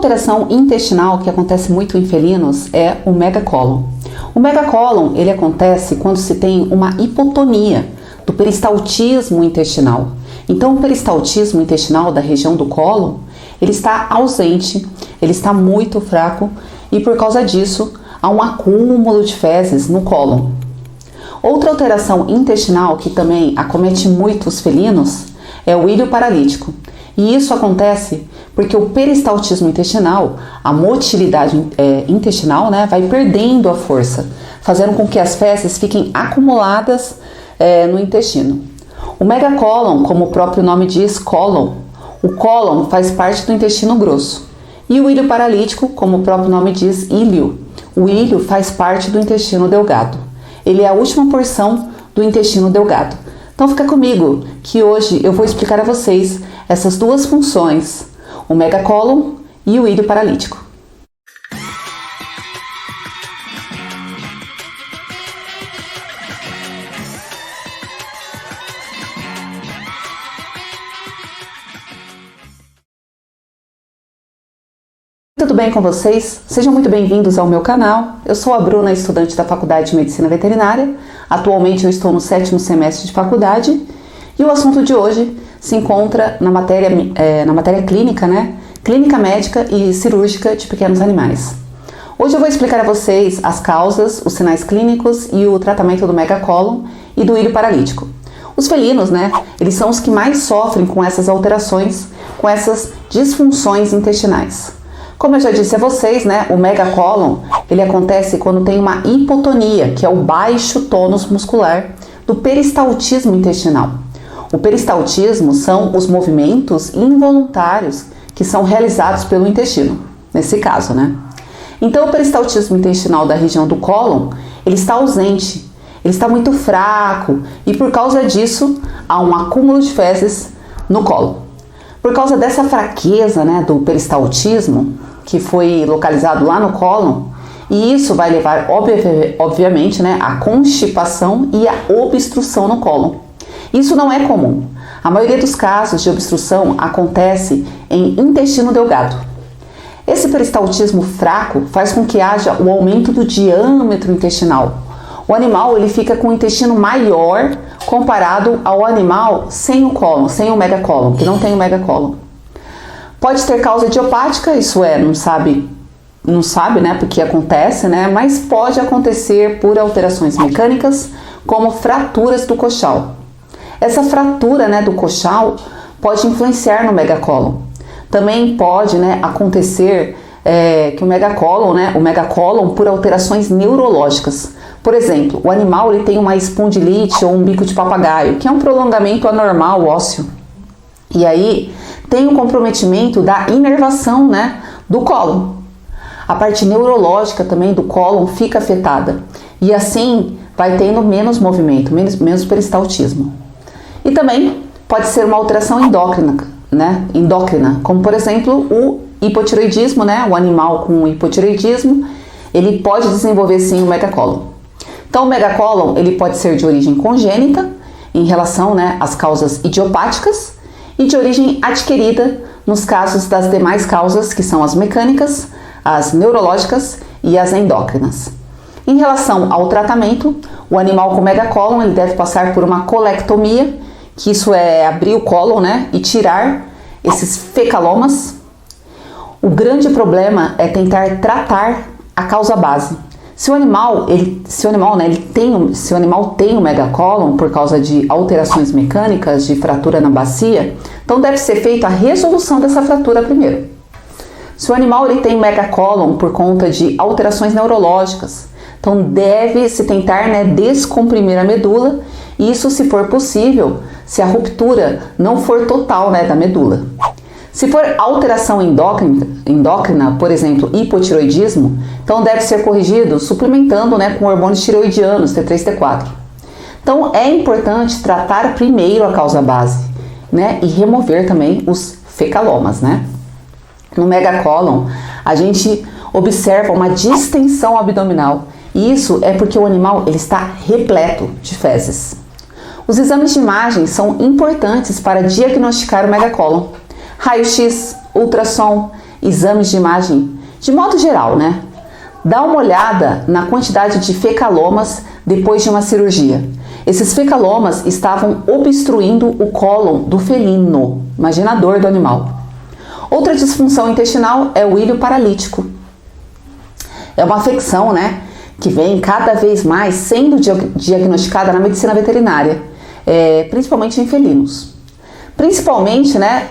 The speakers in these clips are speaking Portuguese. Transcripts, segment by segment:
alteração intestinal que acontece muito em felinos é o megacólon. O megacólon, ele acontece quando se tem uma hipotonia do peristaltismo intestinal. Então, o peristaltismo intestinal da região do cólon, ele está ausente, ele está muito fraco e por causa disso há um acúmulo de fezes no cólon. Outra alteração intestinal que também acomete muito os felinos é o ilho paralítico. E isso acontece porque o peristaltismo intestinal, a motilidade intestinal, vai perdendo a força, fazendo com que as fezes fiquem acumuladas no intestino. O megacólon, como o próprio nome diz, cólon, o cólon faz parte do intestino grosso. E o ilho paralítico, como o próprio nome diz, ilho, o ilho faz parte do intestino delgado. Ele é a última porção do intestino delgado. Então fica comigo, que hoje eu vou explicar a vocês essas duas funções, o megacólon e o ilho paralítico. Tudo bem com vocês? Sejam muito bem-vindos ao meu canal. Eu sou a Bruna, estudante da Faculdade de Medicina Veterinária. Atualmente eu estou no 7º semestre de faculdade e o assunto de hoje se encontra na matéria clínica, Clínica médica e cirúrgica de pequenos animais. Hoje eu vou explicar a vocês as causas, os sinais clínicos e o tratamento do megacólon e do ilho paralítico. Os felinos, eles são os que mais sofrem com essas alterações, com essas disfunções intestinais. Como eu já disse a vocês, o megacólon, ele acontece quando tem uma hipotonia, que é o baixo tônus muscular do peristaltismo intestinal. O peristaltismo são os movimentos involuntários que são realizados pelo intestino, nesse caso, Então, o peristaltismo intestinal da região do cólon, ele está ausente, ele está muito fraco e por causa disso há um acúmulo de fezes no cólon. Por causa dessa fraqueza, do peristaltismo, que foi localizado lá no cólon, e isso vai levar, obviamente, à constipação e à obstrução no cólon. Isso não é comum. A maioria dos casos de obstrução acontece em intestino delgado. Esse peristaltismo fraco faz com que haja o aumento do diâmetro intestinal. O animal ele fica com o intestino maior comparado ao animal sem o cólon, sem o megacólon, que não tem o megacólon. Pode ter causa idiopática, isso é, não sabe porque acontece, mas pode acontecer por alterações mecânicas, como fraturas do coxal. Essa fratura, do coxal pode influenciar no megacólon. Também pode, acontecer que o megacólon por alterações neurológicas. Por exemplo, o animal ele tem uma espondilite ou um bico de papagaio, que é um prolongamento anormal ósseo. E aí tem um comprometimento da inervação, do cólon. A parte neurológica também do cólon fica afetada. E assim vai tendo menos movimento, menos peristaltismo. E também pode ser uma alteração endócrina, como por exemplo o hipotireoidismo, o animal com hipotireoidismo, ele pode desenvolver sim o megacólon. Então o megacólon ele pode ser de origem congênita, em relação às causas idiopáticas, e de origem adquirida nos casos das demais causas, que são as mecânicas, as neurológicas e as endócrinas. Em relação ao tratamento, o animal com megacólon ele deve passar por uma colectomia, que isso é abrir o cólon, e tirar esses fecalomas. O grande problema é tentar tratar a causa base. Se o animal tem o megacólon por causa de alterações mecânicas, de fratura na bacia, então deve ser feita a resolução dessa fratura primeiro. Se o animal tem megacólon por conta de alterações neurológicas, então deve-se tentar descomprimir a medula, isso se for possível, se a ruptura não for total da medula. Se for alteração endócrina, por exemplo, hipotireoidismo, então deve ser corrigido suplementando com hormônios tireoidianos, T3, T4. Então é importante tratar primeiro a causa base, e remover também os fecalomas, No megacólon, a gente observa uma distensão abdominal, e isso é porque o animal ele está repleto de fezes. Os exames de imagem são importantes para diagnosticar o megacólon. Raio-X, ultrassom exames de imagem, de modo geral, né? Dá uma olhada na quantidade de fecalomas depois de uma cirurgia. Esses fecalomas estavam obstruindo o cólon do felino, imagina a dor do animal. Outra disfunção intestinal é o ilho paralítico. É uma afecção, né, que vem cada vez mais sendo diagnosticada na medicina veterinária, principalmente em felinos. Principalmente, né,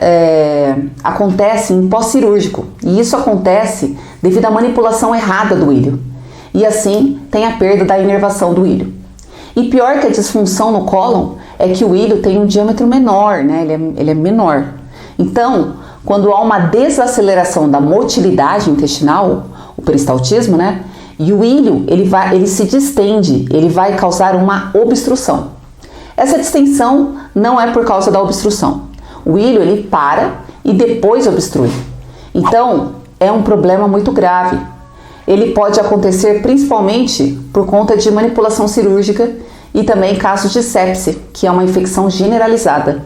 acontece em pós-cirúrgico, e isso acontece devido à manipulação errada do ilho, e assim tem a perda da inervação do ilho. E pior que a disfunção no cólon é que o ilho tem um diâmetro menor, né, ele é menor. Então, quando há uma desaceleração da motilidade intestinal, o peristaltismo, né, e o ilho ele se distende, ele vai causar uma obstrução. Essa distensão não é por causa da obstrução. O ilho ele para e depois obstrui. Então, é um problema muito grave. Ele pode acontecer principalmente por conta de manipulação cirúrgica e também casos de sepse, que é uma infecção generalizada,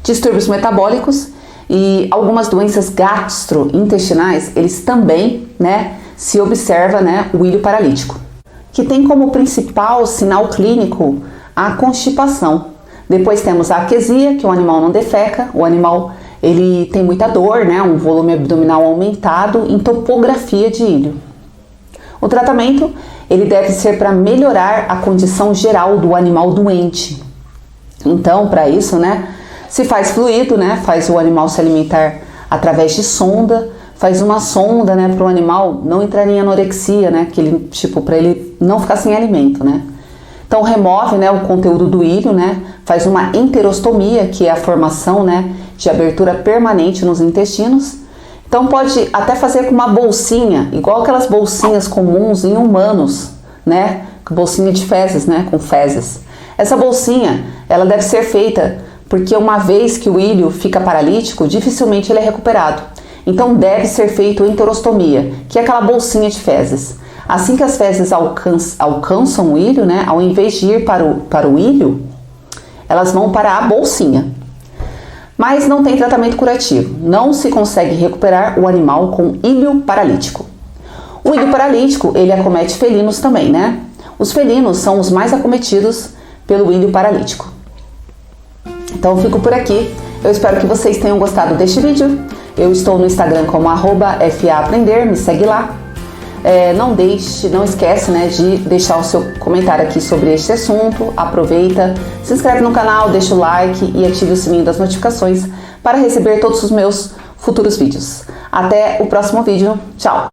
distúrbios metabólicos e algumas doenças gastrointestinais, eles também, né, se observa, né, o ilho paralítico, que tem como principal sinal clínico a constipação. Depois temos a aquesia, que o animal não defeca, o animal ele tem muita dor, né, um volume abdominal aumentado em topografia de ilho. O tratamento ele deve ser para melhorar a condição geral do animal doente. Então, para isso, né, se faz fluido, né, faz o animal se alimentar através de sonda, faz uma sonda, né, para o animal não entrar em anorexia, né, que ele, tipo, para ele não ficar sem alimento, né. Então remove, né, o conteúdo do ilho, né, faz uma enterostomia, que é a formação, né, de abertura permanente nos intestinos. Então pode até fazer com uma bolsinha, igual aquelas bolsinhas comuns em humanos, né, bolsinha de fezes, né, com fezes. Essa bolsinha, ela deve ser feita porque uma vez que o ilho fica paralítico, dificilmente ele é recuperado. Então deve ser feito enterostomia, que é aquela bolsinha de fezes. Assim que as fezes alcançam o ilho, né, ao invés de ir para o ilho, elas vão para a bolsinha. Mas não tem tratamento curativo, não se consegue recuperar o animal com ilho paralítico. O ilho paralítico, ele acomete felinos também, né? Os felinos são os mais acometidos pelo ilho paralítico. Então eu fico por aqui, eu espero que vocês tenham gostado deste vídeo. Eu estou no Instagram como @FAAprender, me segue lá. Não esquece, né, de deixar o seu comentário aqui sobre este assunto. Aproveita, se inscreve no canal, deixa o like e ative o sininho das notificações para receber todos os meus futuros vídeos. Até o próximo vídeo, tchau!